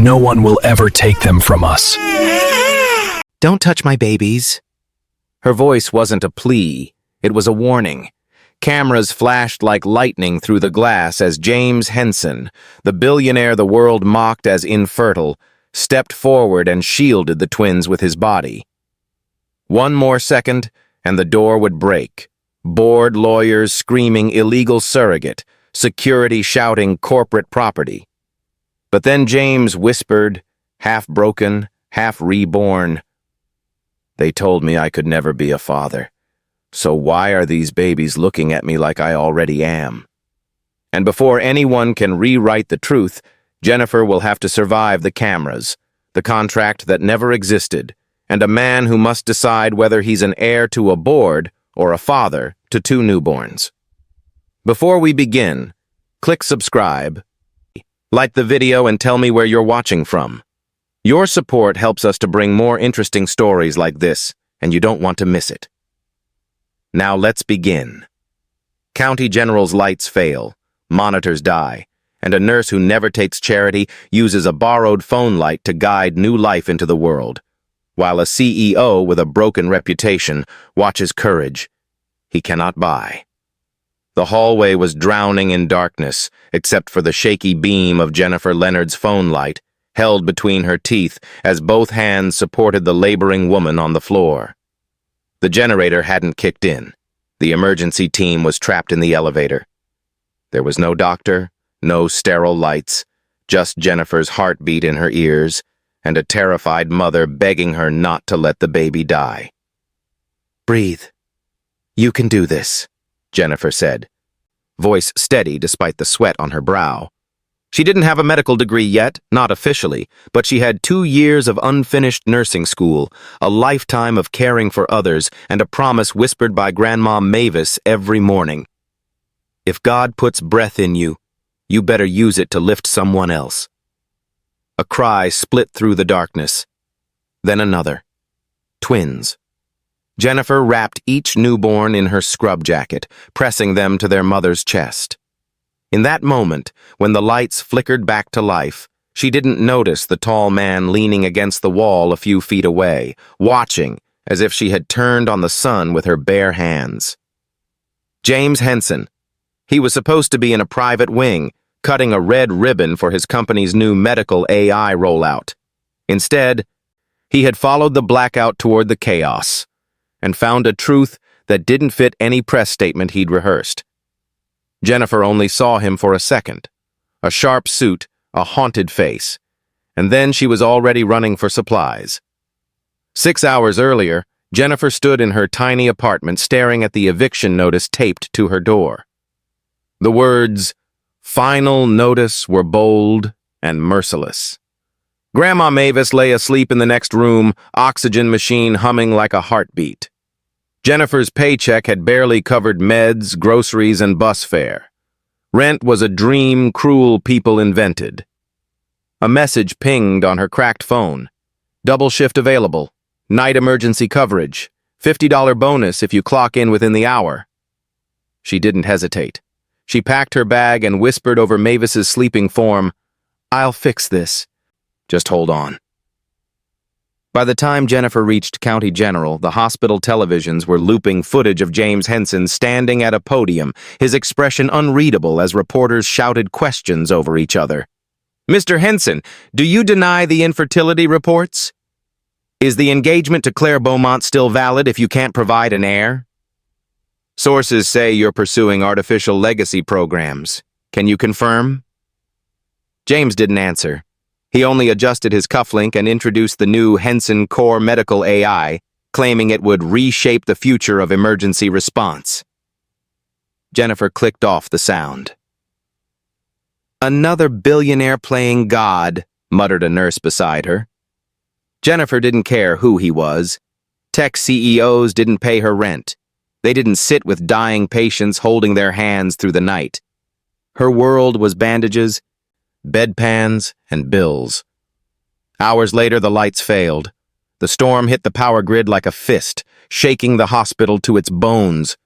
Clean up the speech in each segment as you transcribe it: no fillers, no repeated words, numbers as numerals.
no one will ever take them from us. Don't touch my babies. Her voice wasn't a plea, it was a warning. Cameras flashed like lightning through the glass as James Henson, the billionaire the world mocked as infertile, stepped forward and shielded the twins with his body. One more second, and the door would break. Bored lawyers screaming illegal surrogate, security shouting corporate property. But then James whispered, half broken, half reborn, "They told me I could never be a father. So why are these babies looking at me like I already am?" And before anyone can rewrite the truth, Jennifer will have to survive the cameras, the contract that never existed, and a man who must decide whether he's an heir to a board or a father to 2 newborns. Before we begin, click subscribe, like the video, and tell me where you're watching from. Your support helps us to bring more interesting stories like this, and you don't want to miss it. Now let's begin. County General's lights fail, monitors die, and a nurse who never takes charity uses a borrowed phone light to guide new life into the world, while a CEO with a broken reputation watches courage he cannot buy. The hallway was drowning in darkness, except for the shaky beam of Jennifer Leonard's phone light, held between her teeth as both hands supported the laboring woman on the floor. The generator hadn't kicked in. The emergency team was trapped in the elevator. There was no doctor, no sterile lights, just Jennifer's heartbeat in her ears, and a terrified mother begging her not to let the baby die. "Breathe. You can do this," Jennifer said, voice steady despite the sweat on her brow. She didn't have a medical degree yet, not officially, but she had 2 years of unfinished nursing school, a lifetime of caring for others, and a promise whispered by Grandma Mavis every morning. If God puts breath in you, you better use it to lift someone else. A cry split through the darkness. Then another. Twins. Jennifer wrapped each newborn in her scrub jacket, pressing them to their mother's chest. In that moment, when the lights flickered back to life, she didn't notice the tall man leaning against the wall a few feet away, watching as if she had turned on the sun with her bare hands. James Henson. He was supposed to be in a private wing, cutting a red ribbon for his company's new medical AI rollout. Instead, he had followed the blackout toward the chaos, and found a truth that didn't fit any press statement he'd rehearsed. Jennifer only saw him for a second. A sharp suit, a haunted face. And then she was already running for supplies. 6 hours earlier, Jennifer stood in her tiny apartment staring at the eviction notice taped to her door. The words, "Final Notice," were bold and merciless. Grandma Mavis lay asleep in the next room, oxygen machine humming like a heartbeat. Jennifer's paycheck had barely covered meds, groceries, and bus fare. Rent was a dream cruel people invented. A message pinged on her cracked phone. "Double shift available. Night emergency coverage. $50 bonus if you clock in within the hour." She didn't hesitate. She packed her bag and whispered over Mavis's sleeping form, "I'll fix this. Just hold on." By the time Jennifer reached County General, the hospital televisions were looping footage of James Henson standing at a podium, his expression unreadable as reporters shouted questions over each other. "Mr. Henson, do you deny the infertility reports? Is the engagement to Claire Beaumont still valid if you can't provide an heir? Sources say you're pursuing artificial legacy programs. Can you confirm?" James didn't answer. He only adjusted his cufflink and introduced the new Henson Core Medical AI, claiming it would reshape the future of emergency response. Jennifer clicked off the sound. "Another billionaire playing God," muttered a nurse beside her. Jennifer didn't care who he was. Tech CEOs didn't pay her rent. They didn't sit with dying patients holding their hands through the night. Her world was bandages, bedpans, and bills. Hours later, the lights failed. The storm hit the power grid like a fist, shaking the hospital to its bones.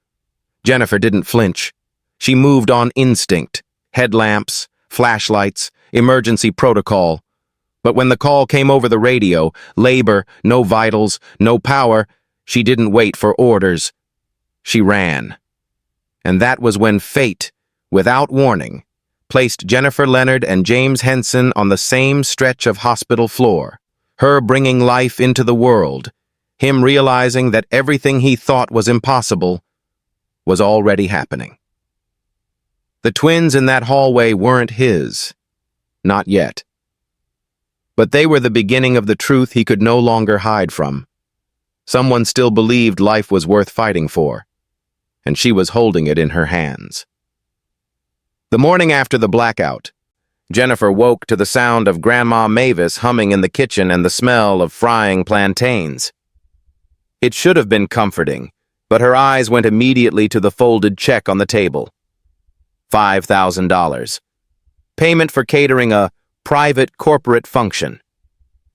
Jennifer didn't flinch. She moved on instinct. Headlamps, flashlights, emergency protocol. But when the call came over the radio, labor, no vitals, no power, she didn't wait for orders. She ran. And that was when fate, without warning, placed Jennifer Leonard and James Henson on the same stretch of hospital floor, her bringing life into the world, him realizing that everything he thought was impossible was already happening. The twins in that hallway weren't his. Not yet. But they were the beginning of the truth he could no longer hide from. Someone still believed life was worth fighting for, and she was holding it in her hands. The morning after the blackout, Jennifer woke to the sound of Grandma Mavis humming in the kitchen and the smell of frying plantains. It should have been comforting, but her eyes went immediately to the folded check on the table. $5,000. Payment for catering a private corporate function.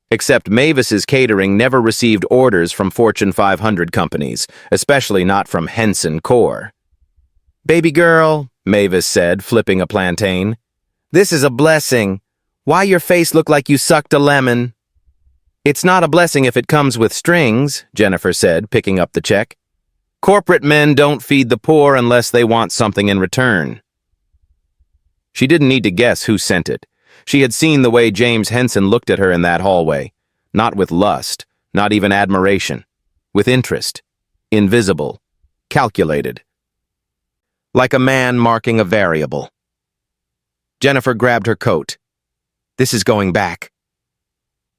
Except Mavis's catering never received orders from Fortune 500 companies, especially not from Henson Corp. "Baby girl," Mavis said, flipping a plantain, "this is a blessing. Why your face look like you sucked a lemon?" "It's not a blessing if it comes with strings," Jennifer said, picking up the check. "Corporate men don't feed the poor unless they want something in return." She didn't need to guess who sent it. She had seen the way James Henson looked at her in that hallway, not with lust, not even admiration, with interest, invisible, calculated. Like a man marking a variable. Jennifer grabbed her coat. "This is going back."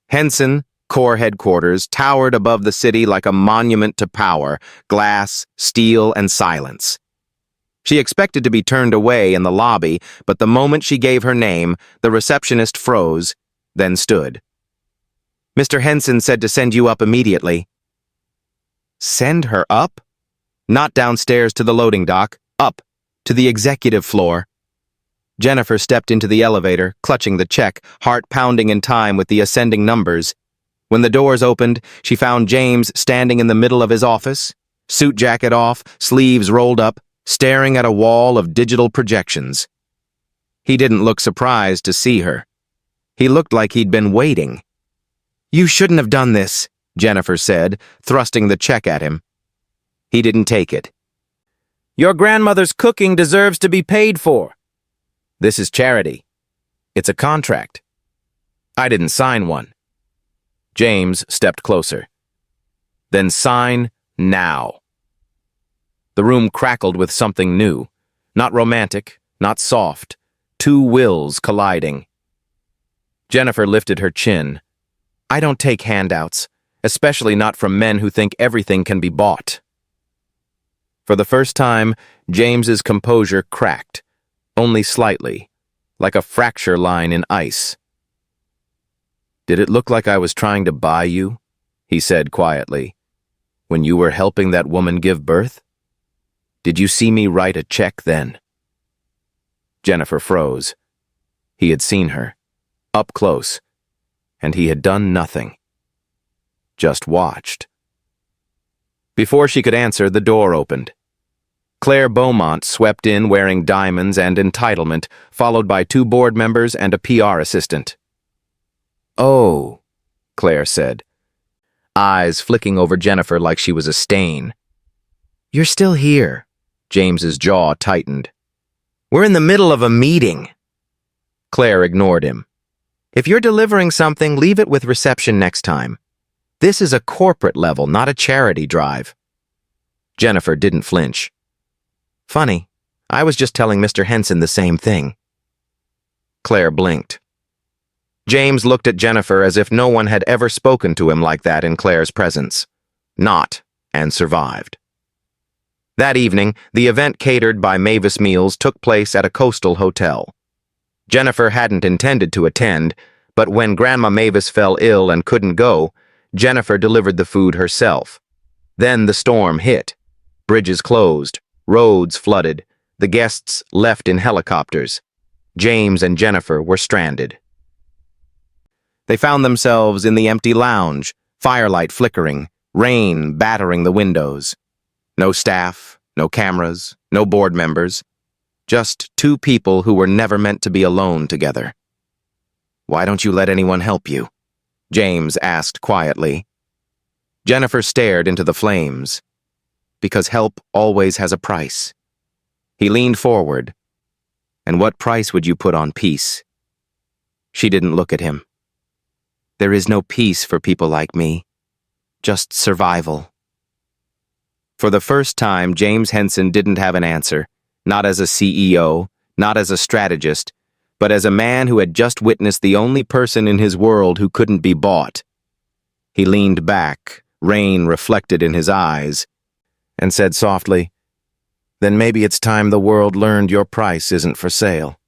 Henson, Corps headquarters, towered above the city like a monument to power, glass, steel, and silence. She expected to be turned away in the lobby, but the moment she gave her name, the receptionist froze, then stood. "Mr. Henson said to send you up immediately." Send her up? Not downstairs to the loading dock, up, to the executive floor. Jennifer stepped into the elevator, clutching the check, heart pounding in time with the ascending numbers. When the doors opened, she found James standing in the middle of his office, suit jacket off, sleeves rolled up, staring at a wall of digital projections. He didn't look surprised to see her. He looked like he'd been waiting. "You shouldn't have done this," Jennifer said, thrusting the check at him. He didn't take it. "Your grandmother's cooking deserves to be paid for." "This is charity. It's a contract." "I didn't sign one." James stepped closer. "Then sign now." The room crackled with something new. Not romantic, not soft. Two wills colliding. Jennifer lifted her chin. "I don't take handouts, especially not from men who think everything can be bought." For the first time, James's composure cracked, only slightly, like a fracture line in ice. "Did it look like I was trying to buy you?" he said quietly. "When you were helping that woman give birth? Did you see me write a check then?" Jennifer froze. He had seen her, up close, and he had done nothing. Just watched. Before she could answer, the door opened. Claire Beaumont swept in wearing diamonds and entitlement, followed by 2 board members and a PR assistant. "Oh," Claire said, eyes flicking over Jennifer like she was a stain. "You're still here." James's jaw tightened. "We're in the middle of a meeting." Claire ignored him. "If you're delivering something, leave it with reception next time. This is a corporate level, not a charity drive." Jennifer didn't flinch. "Funny, I was just telling Mr. Henson the same thing." Claire blinked. James looked at Jennifer as if no one had ever spoken to him like that in Claire's presence. Not, and survived. That evening, the event catered by Mavis Meals took place at a coastal hotel. Jennifer hadn't intended to attend, but when Grandma Mavis fell ill and couldn't go, Jennifer delivered the food herself. Then the storm hit. Bridges closed, roads flooded, the guests left in helicopters. James and Jennifer were stranded. They found themselves in the empty lounge, firelight flickering, rain battering the windows. No staff, no cameras, no board members. Just 2 people who were never meant to be alone together. Why don't you let anyone help you? James asked quietly. Jennifer stared into the flames. Because help always has a price. He leaned forward. And what price would you put on peace? She didn't look at him. There is no peace for people like me. Just survival. For the first time, James Henson didn't have an answer, not as a CEO, not as a strategist, but as a man who had just witnessed the only person in his world who couldn't be bought. He leaned back, rain reflected in his eyes, and said softly, "Then maybe it's time the world learned your price isn't for sale."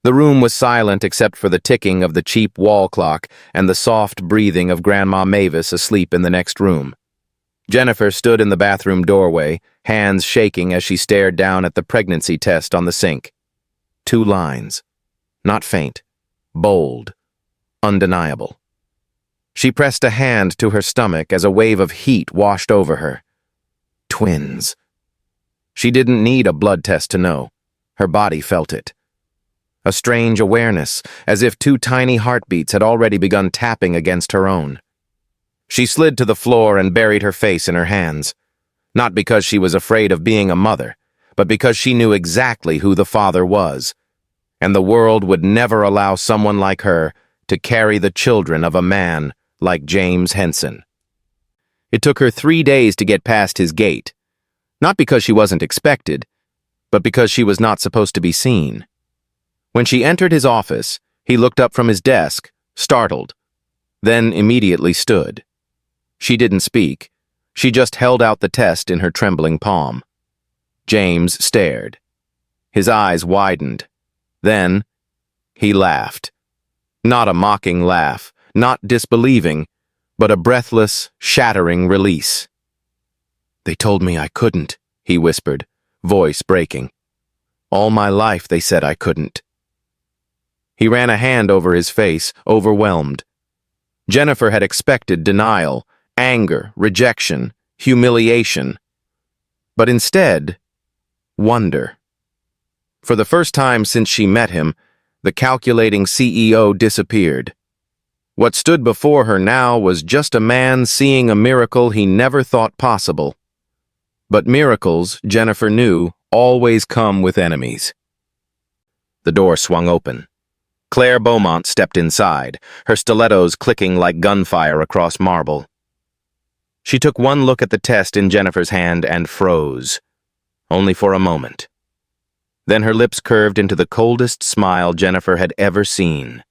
The room was silent except for the ticking of the cheap wall clock and the soft breathing of Grandma Mavis asleep in the next room. Jennifer stood in the bathroom doorway, hands shaking as she stared down at the pregnancy test on the sink. 2 lines. Not faint. Bold. Undeniable. She pressed a hand to her stomach as a wave of heat washed over her. Twins. She didn't need a blood test to know. Her body felt it. A strange awareness, as if 2 tiny heartbeats had already begun tapping against her own. She slid to the floor and buried her face in her hands. Not because she was afraid of being a mother, but because she knew exactly who the father was. And the world would never allow someone like her to carry the children of a man like James Henson. It took her 3 days to get past his gate. Not because she wasn't expected, but because she was not supposed to be seen. When she entered his office, he looked up from his desk, startled, then immediately stood. She didn't speak. She just held out the test in her trembling palm. James stared. His eyes widened. Then, he laughed. Not a mocking laugh, not disbelieving, but a breathless, shattering release. "They told me I couldn't," he whispered, voice breaking. "All my life they said I couldn't." He ran a hand over his face, overwhelmed. Jennifer had expected denial, anger, rejection, humiliation. But instead, wonder. For the first time since she met him, the calculating CEO disappeared. What stood before her now was just a man seeing a miracle he never thought possible. But miracles, Jennifer knew, always come with enemies. The door swung open. Claire Beaumont stepped inside, her stilettos clicking like gunfire across marble. She took one look at the test in Jennifer's hand and froze, only for a moment. Then her lips curved into the coldest smile Jennifer had ever seen.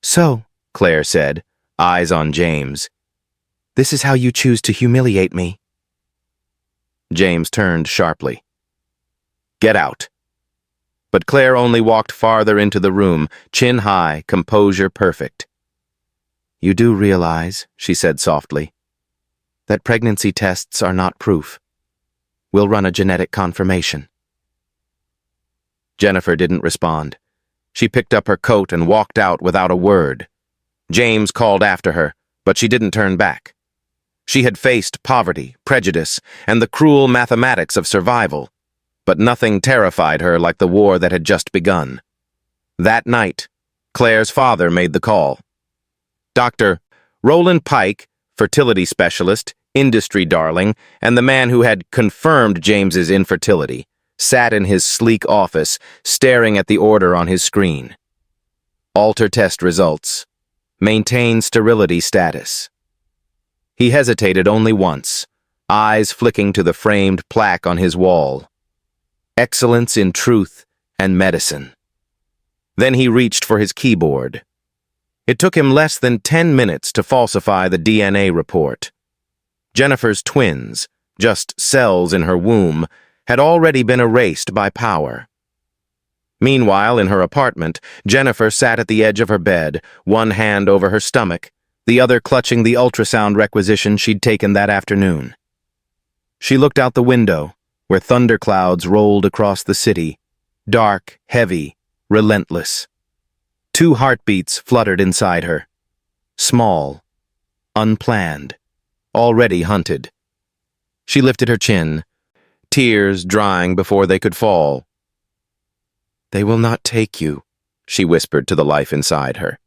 "So," Claire said, eyes on James, "this is how you choose to humiliate me." James turned sharply. "Get out." But Claire only walked farther into the room, chin high, composure perfect. "You do realize," she said softly, "that pregnancy tests are not proof. We'll run a genetic confirmation." Jennifer didn't respond. She picked up her coat and walked out without a word. James called after her, but she didn't turn back. She had faced poverty, prejudice, and the cruel mathematics of survival, but nothing terrified her like the war that had just begun. That night, Claire's father made the call. Dr. Roland Pike, fertility specialist, industry darling, and the man who had confirmed James's infertility, sat in his sleek office, staring at the order on his screen. Alter test results. Maintain sterility status. He hesitated only once, eyes flicking to the framed plaque on his wall. Excellence in truth and medicine. Then he reached for his keyboard. It took him less than 10 minutes to falsify the DNA report. Jennifer's twins, just cells in her womb, had already been erased by power. Meanwhile, in her apartment, Jennifer sat at the edge of her bed, one hand over her stomach, the other clutching the ultrasound requisition she'd taken that afternoon. She looked out the window, where thunderclouds rolled across the city, dark, heavy, relentless. 2 heartbeats fluttered inside her. Small, unplanned, already hunted. She lifted her chin, tears drying before they could fall. "They will not take you," she whispered to the life inside her.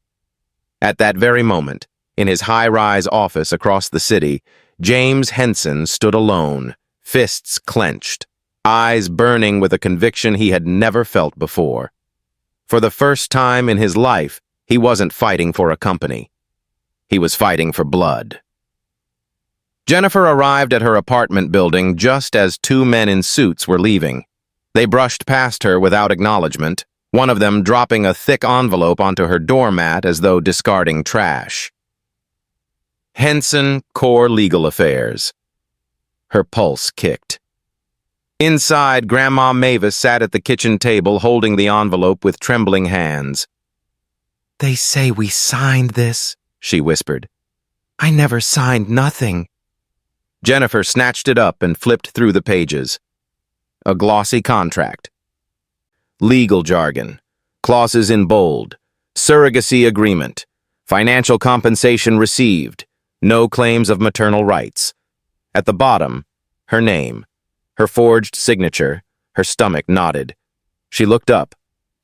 At that very moment, in his high-rise office across the city, James Henson stood alone, fists clenched, eyes burning with a conviction he had never felt before. For the first time in his life, he wasn't fighting for a company. He was fighting for blood. Jennifer arrived at her apartment building just as two men in suits were leaving. They brushed past her without acknowledgement, one of them dropping a thick envelope onto her doormat as though discarding trash. Henson Core Legal Affairs. Her pulse kicked. Inside, Grandma Mavis sat at the kitchen table holding the envelope with trembling hands. "They say we signed this," she whispered. "I never signed nothing." Jennifer snatched it up and flipped through the pages. A glossy contract. Legal jargon. Clauses in bold. Surrogacy agreement. Financial compensation received. No claims of maternal rights. At the bottom, her name. Her forged signature. Her stomach knotted. She looked up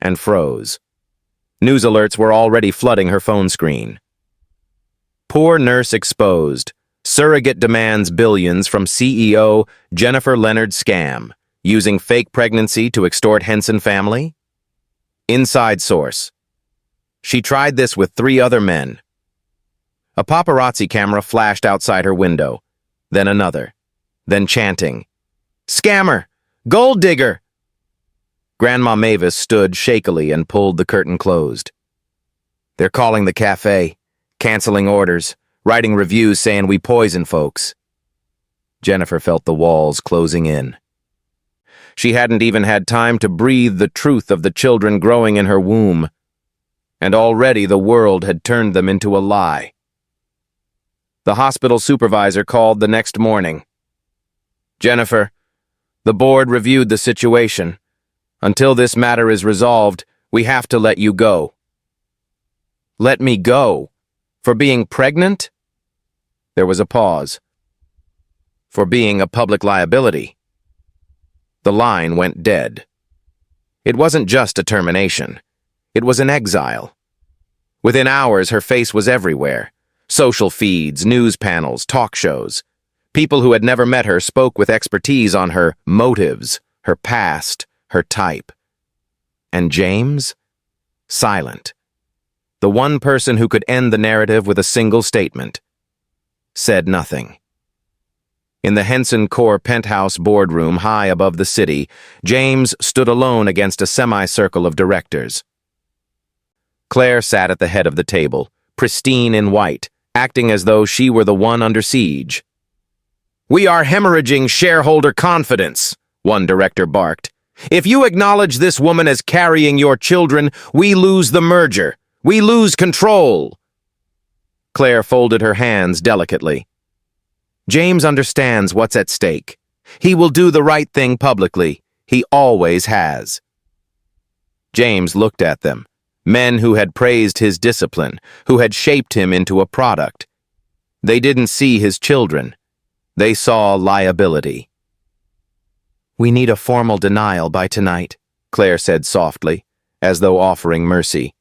and froze. News alerts were already flooding her phone screen. Poor nurse exposed. Surrogate demands billions from CEO Jennifer Leonard scam, using fake pregnancy to extort Henson family? Inside source. She tried this with 3 other men. A paparazzi camera flashed outside her window, then another, then chanting, "Scammer! Gold digger!" Grandma Mavis stood shakily and pulled the curtain closed. "They're calling the cafe, canceling orders, writing reviews saying we poison folks." Jennifer felt the walls closing in. She hadn't even had time to breathe the truth of the children growing in her womb, and already the world had turned them into a lie. The hospital supervisor called the next morning. "Jennifer, the board reviewed the situation. Until this matter is resolved, we have to let you go." "Let me go? For being pregnant?" There was a pause. "For being a public liability." The line went dead. It wasn't just a termination. It was an exile. Within hours, her face was everywhere. Social feeds, news panels, talk shows. People who had never met her spoke with expertise on her motives, her past, her type. And James? Silent. The one person who could end the narrative with a single statement. Said nothing. In the Henson Core penthouse boardroom high above the city, James stood alone against a semicircle of directors. Claire sat at the head of the table, pristine in white, acting as though she were the one under siege. "We are hemorrhaging shareholder confidence," one director barked. "If you acknowledge this woman as carrying your children, we lose the merger. We lose control." Claire folded her hands delicately. "James understands what's at stake. He will do the right thing publicly. He always has." James looked at them. Men who had praised his discipline, who had shaped him into a product. They didn't see his children. They saw liability. "We need a formal denial by tonight," Claire said softly, as though offering mercy.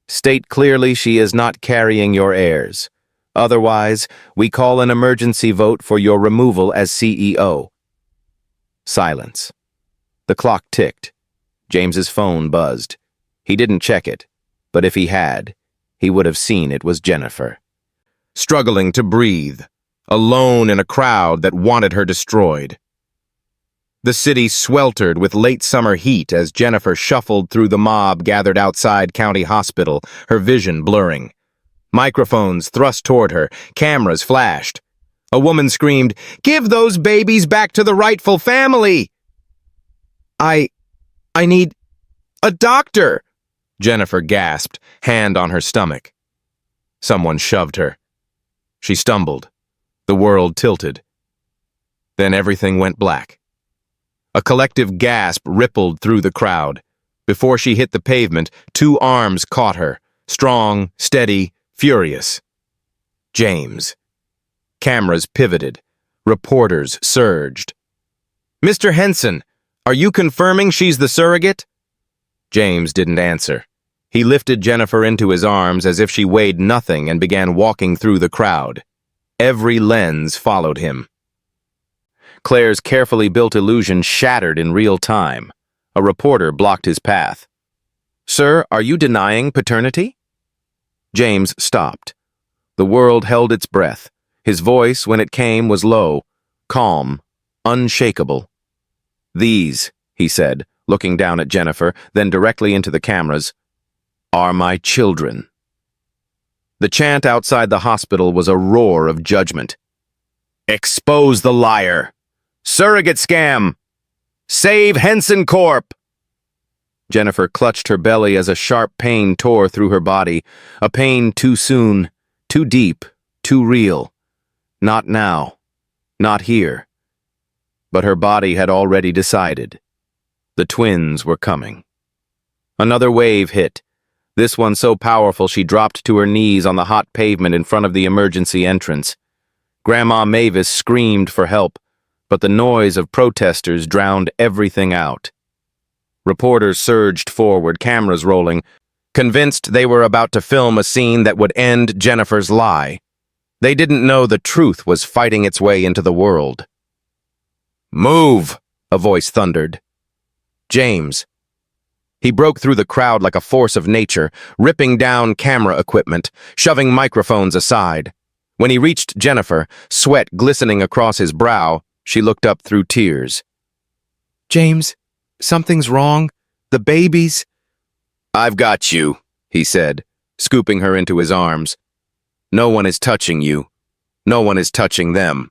"State clearly she is not carrying your heirs. Otherwise, we call an emergency vote for your removal as CEO." Silence. The clock ticked. James's phone buzzed. He didn't check it, but if he had, he would have seen it was Jennifer. Struggling to breathe, alone in a crowd that wanted her destroyed. The city sweltered with late summer heat as Jennifer shuffled through the mob gathered outside County Hospital, her vision blurring. Microphones thrust toward her, cameras flashed. A woman screamed, "Give those babies back to the rightful family!" I need a doctor!" Jennifer gasped, hand on her stomach. Someone shoved her. She stumbled. The world tilted. Then everything went black. A collective gasp rippled through the crowd. Before she hit the pavement, 2 arms caught her, strong, steady, furious. James. Cameras pivoted. Reporters surged. "Mr. Henson, are you confirming she's the surrogate?" James didn't answer. He lifted Jennifer into his arms as if she weighed nothing and began walking through the crowd. Every lens followed him. Claire's carefully built illusion shattered in real time. A reporter blocked his path. "Sir, are you denying paternity?" James stopped. The world held its breath. His voice, when it came, was low, calm, unshakable. "These," he said, looking down at Jennifer, then directly into the cameras, "are my children." The chant outside the hospital was a roar of judgment. "Expose the liar! Surrogate scam! Save Henson Corp!" Jennifer clutched her belly as a sharp pain tore through her body, a pain too soon, too deep, too real. Not now, not here. But her body had already decided. The twins were coming. Another wave hit, this one so powerful she dropped to her knees on the hot pavement in front of the emergency entrance. Grandma Mavis screamed for help, but the noise of protesters drowned everything out. Reporters surged forward, cameras rolling, convinced they were about to film a scene that would end Jennifer's lie. They didn't know the truth was fighting its way into the world. "Move!" a voice thundered. James. He broke through the crowd like a force of nature, ripping down camera equipment, shoving microphones aside. When he reached Jennifer, sweat glistening across his brow, she looked up through tears. "James, something's wrong. The babies—" "I've got you," he said, scooping her into his arms. "No one is touching you. No one is touching them."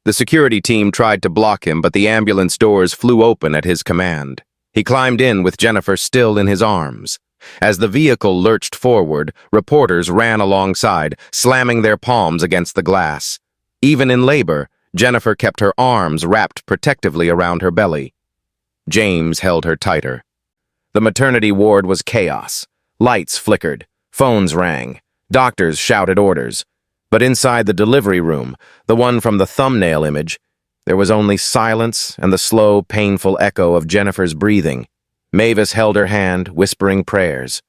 The security team tried to block him, but the ambulance doors flew open at his command. He climbed in with Jennifer still in his arms. As the vehicle lurched forward, reporters ran alongside, slamming their palms against the glass. Even in labor, Jennifer kept her arms wrapped protectively around her belly. James held her tighter. The maternity ward was chaos. Lights flickered. Phones rang. Doctors shouted orders. But inside the delivery room, the one from the thumbnail image, there was only silence and the slow, painful echo of Jennifer's breathing. Mavis held her hand, whispering prayers.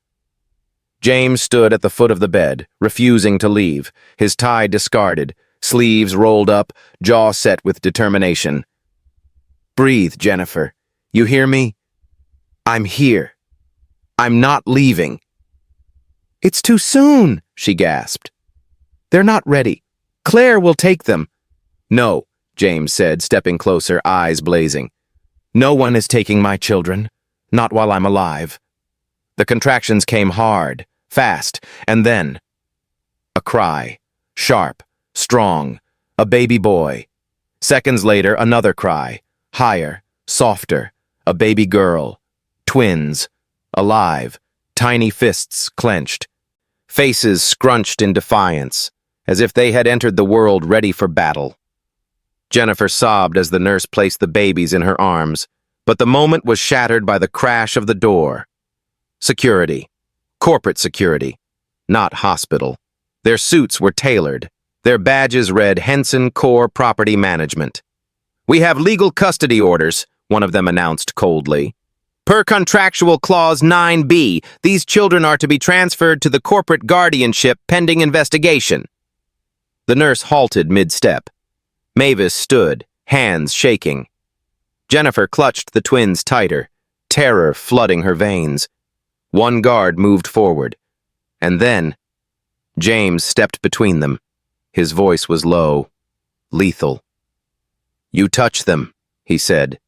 James stood at the foot of the bed, refusing to leave, his tie discarded, sleeves rolled up, jaw set with determination. "Breathe, Jennifer. You hear me? I'm here. I'm not leaving." "It's too soon," she gasped. "They're not ready. Claire will take them." "No," James said, stepping closer, eyes blazing. "No one is taking my children. Not while I'm alive." The contractions came hard, fast, and then a cry, sharp, strong, a baby boy. Seconds later, another cry, higher, softer, a baby girl. Twins, alive, tiny fists clenched, faces scrunched in defiance, as if they had entered the world ready for battle. Jennifer sobbed as the nurse placed the babies in her arms, but the moment was shattered by the crash of the door. Security. Corporate security. Not hospital. Their suits were tailored. Their badges read Henson Core Property Management. "We have legal custody orders," one of them announced coldly. "Per contractual clause 9B, these children are to be transferred to the corporate guardianship pending investigation." The nurse halted mid-step. Mavis stood, hands shaking. Jennifer clutched the twins tighter, terror flooding her veins. One guard moved forward, and then James stepped between them. His voice was low, lethal. "You touch them," he said,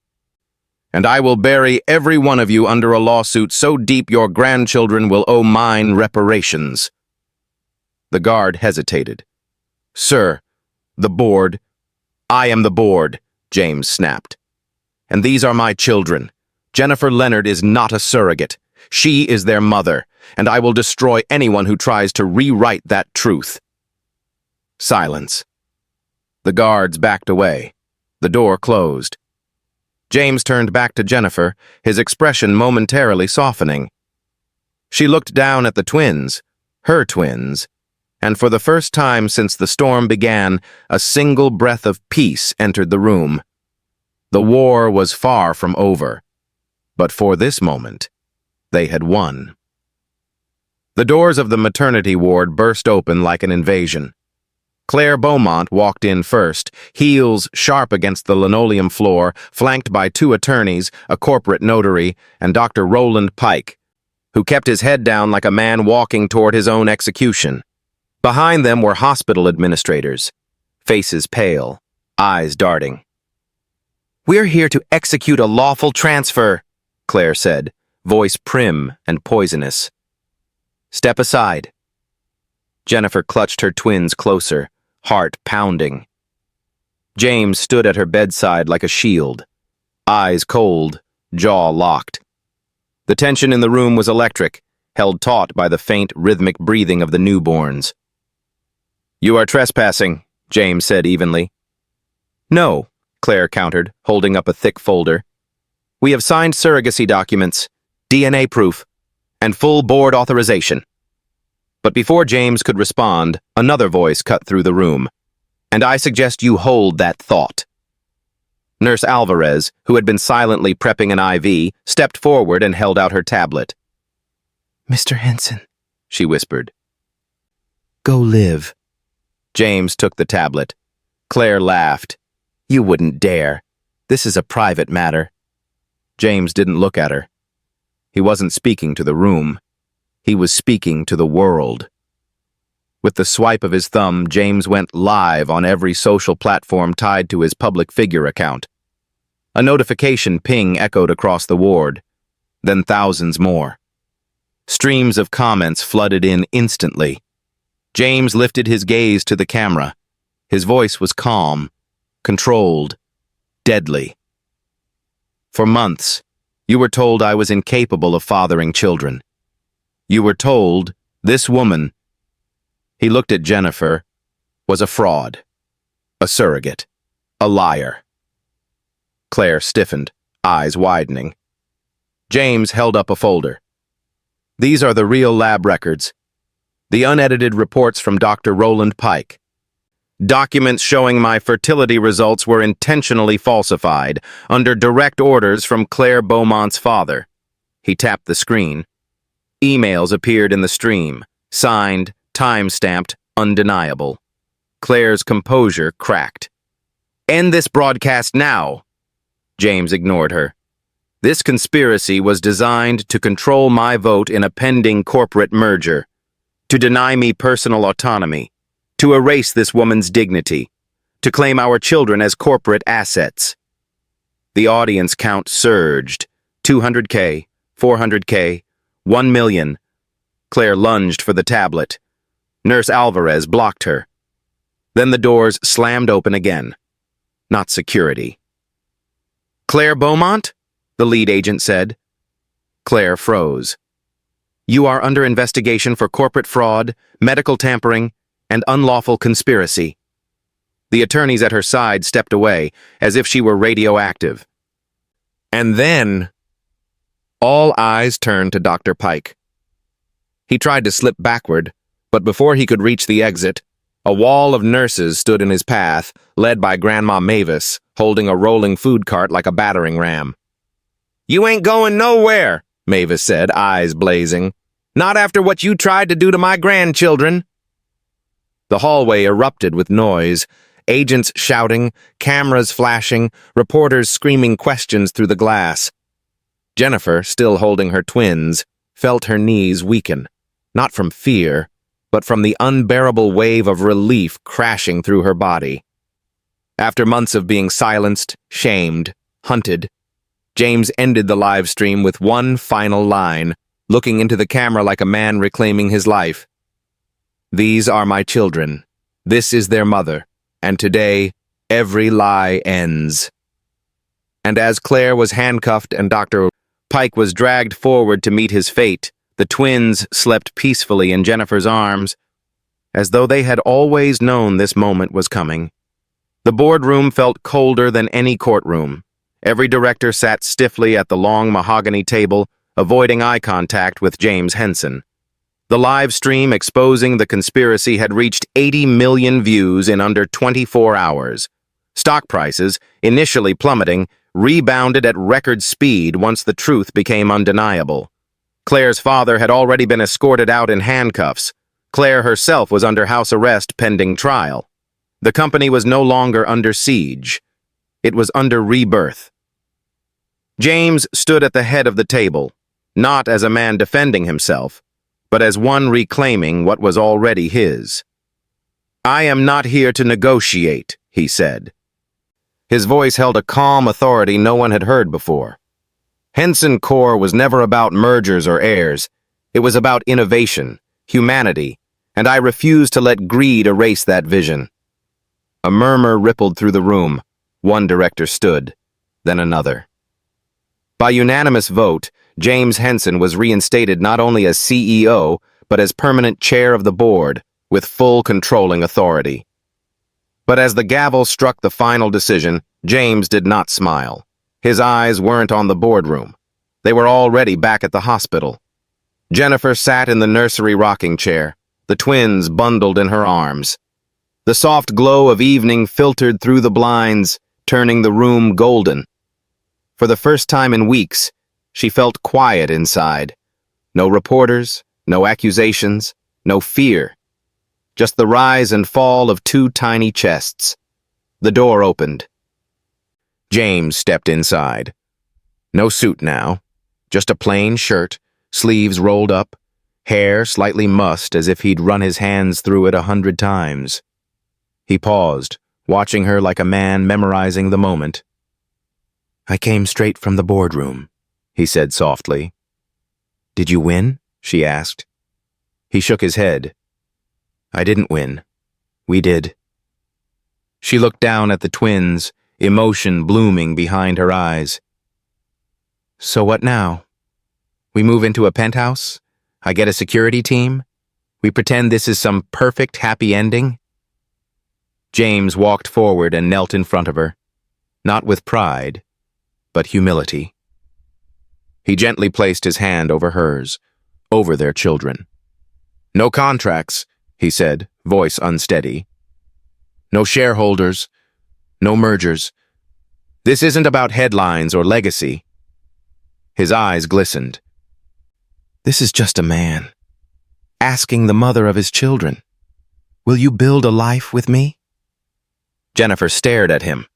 "and I will bury every one of you under a lawsuit so deep your grandchildren will owe mine reparations." The guard hesitated. "Sir, the board—" "I am the board," James snapped. "And these are my children. Jennifer Leonard is not a surrogate. She is their mother, and I will destroy anyone who tries to rewrite that truth." Silence. The guards backed away. The door closed. James turned back to Jennifer, his expression momentarily softening. She looked down at the twins, her twins, and for the first time since the storm began, a single breath of peace entered the room. The war was far from over, but for this moment, they had won. The doors of the maternity ward burst open like an invasion. Claire Beaumont walked in first, heels sharp against the linoleum floor, flanked by two attorneys, a corporate notary, and Dr. Roland Pike, who kept his head down like a man walking toward his own execution. Behind them were hospital administrators, faces pale, eyes darting. "We're here to execute a lawful transfer," Claire said, voice prim and poisonous. "Step aside." Jennifer clutched her twins closer, heart pounding. James stood at her bedside like a shield, eyes cold, jaw locked. The tension in the room was electric, held taut by the faint, rhythmic breathing of the newborns. "You are trespassing," James said evenly. "No," Claire countered, holding up a thick folder. "We have signed surrogacy documents, DNA proof, and full board authorization." But before James could respond, another voice cut through the room. "And I suggest you hold that thought." Nurse Alvarez, who had been silently prepping an IV, stepped forward and held out her tablet. "Mr. Henson," she whispered. "go live." James took the tablet. Claire laughed. "You wouldn't dare. This is a private matter." James didn't look at her. He wasn't speaking to the room. He was speaking to the world. With the swipe of his thumb, James went live on every social platform tied to his public figure account. A notification ping echoed across the ward, then thousands more. Streams of comments flooded in instantly. James lifted his gaze to the camera. His voice was calm, controlled, deadly. "For months, you were told I was incapable of fathering children. You were told this woman," he looked at Jennifer, "was a fraud, a surrogate, a liar." Claire stiffened, eyes widening. James held up a folder. "These are the real lab records. The unedited reports from Dr. Roland Pike. Documents showing my fertility results were intentionally falsified, under direct orders from Claire Beaumont's father." He tapped the screen. Emails appeared in the stream, signed, time-stamped, undeniable. Claire's composure cracked. "End this broadcast now." James ignored her. "This conspiracy was designed to control my vote in a pending corporate merger, to deny me personal autonomy, to erase this woman's dignity, to claim our children as corporate assets." The audience count surged. 200K, 400K, 1 million. Claire lunged for the tablet. Nurse Alvarez blocked her. Then the doors slammed open again. Not security. "Claire Beaumont?" the lead agent said. Claire froze. "You are under investigation for corporate fraud, medical tampering, and unlawful conspiracy." The attorneys at her side stepped away, as if she were radioactive. And then all eyes turned to Dr. Pike. He tried to slip backward, but before he could reach the exit, a wall of nurses stood in his path, led by Grandma Mavis, holding a rolling food cart like a battering ram. "You ain't going nowhere," Mavis said, eyes blazing. "Not after what you tried to do to my grandchildren." The hallway erupted with noise, agents shouting, cameras flashing, reporters screaming questions through the glass. Jennifer, still holding her twins, felt her knees weaken, not from fear, but from the unbearable wave of relief crashing through her body. After months of being silenced, shamed, hunted, James ended the live stream with one final line, looking into the camera like a man reclaiming his life. "These are my children. This is their mother. And today, every lie ends." And as Claire was handcuffed and Dr. Pike was dragged forward to meet his fate, the twins slept peacefully in Jennifer's arms, as though they had always known this moment was coming. The boardroom felt colder than any courtroom. Every director sat stiffly at the long mahogany table, avoiding eye contact with James Henson. The live stream exposing the conspiracy had reached 80 million views in under 24 hours. Stock prices, initially plummeting, rebounded at record speed once the truth became undeniable. Claire's father had already been escorted out in handcuffs. Claire herself was under house arrest pending trial. The company was no longer under siege. It was under rebirth. James stood at the head of the table, not as a man defending himself, but as one reclaiming what was already his. "I am not here to negotiate," he said. His voice held a calm authority no one had heard before. Henson Corps was never about mergers or heirs. It was about innovation, humanity, and I refused to let greed erase that vision. A murmur rippled through the room. One director stood, then another. By unanimous vote, James Henson was reinstated not only as CEO, but as permanent chair of the board, with full controlling authority. But as the gavel struck the final decision, James did not smile. His eyes weren't on the boardroom. They were already back at the hospital. Jennifer sat in the nursery rocking chair, the twins bundled in her arms. The soft glow of evening filtered through the blinds, turning the room golden. For the first time in weeks, she felt quiet inside. No reporters, no accusations, no fear. Just the rise and fall of two tiny chests. The door opened. James stepped inside. No suit now, just a plain shirt, sleeves rolled up, hair slightly mussed as if he'd run his hands through it 100 times. He paused, watching her like a man memorizing the moment. "I came straight from the boardroom," he said softly. "Did you win?" she asked. He shook his head. "I didn't win. We did." She looked down at the twins, emotion blooming behind her eyes. "So what now? We move into a penthouse? I get a security team? We pretend this is some perfect happy ending?" James walked forward and knelt in front of her, not with pride, but humility. He gently placed his hand over hers, over their children. "No contracts," he said, voice unsteady. "No shareholders, no mergers. This isn't about headlines or legacy." His eyes glistened. "This is just a man, asking the mother of his children, 'Will you build a life with me?'" Jennifer stared at him,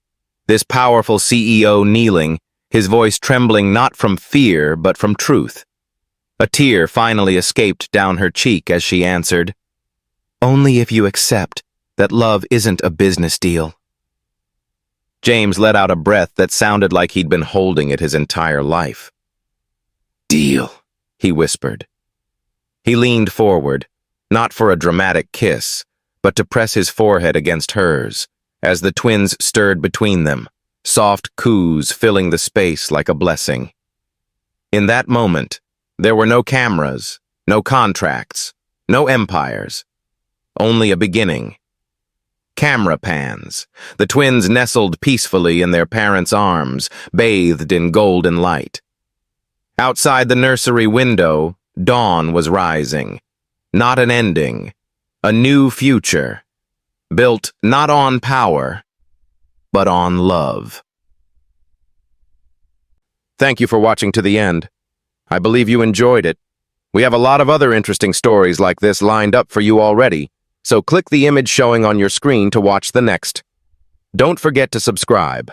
this powerful CEO kneeling, his voice trembling not from fear but from truth. A tear finally escaped down her cheek as she answered, "Only if you accept that love isn't a business deal." James let out a breath that sounded like he'd been holding it his entire life. "Deal," he whispered. He leaned forward, not for a dramatic kiss, but to press his forehead against hers, as the twins stirred between them, soft coos filling the space like a blessing. In that moment, there were no cameras, no contracts, no empires, only a beginning. Camera pans. The twins nestled peacefully in their parents' arms, bathed in golden light. Outside the nursery window, dawn was rising. Not an ending, a new future, built not on power, but on love. Thank you for watching to the end. I believe you enjoyed it. We have a lot of other interesting stories like this lined up for you already, so click the image showing on your screen to watch the next. Don't forget to subscribe.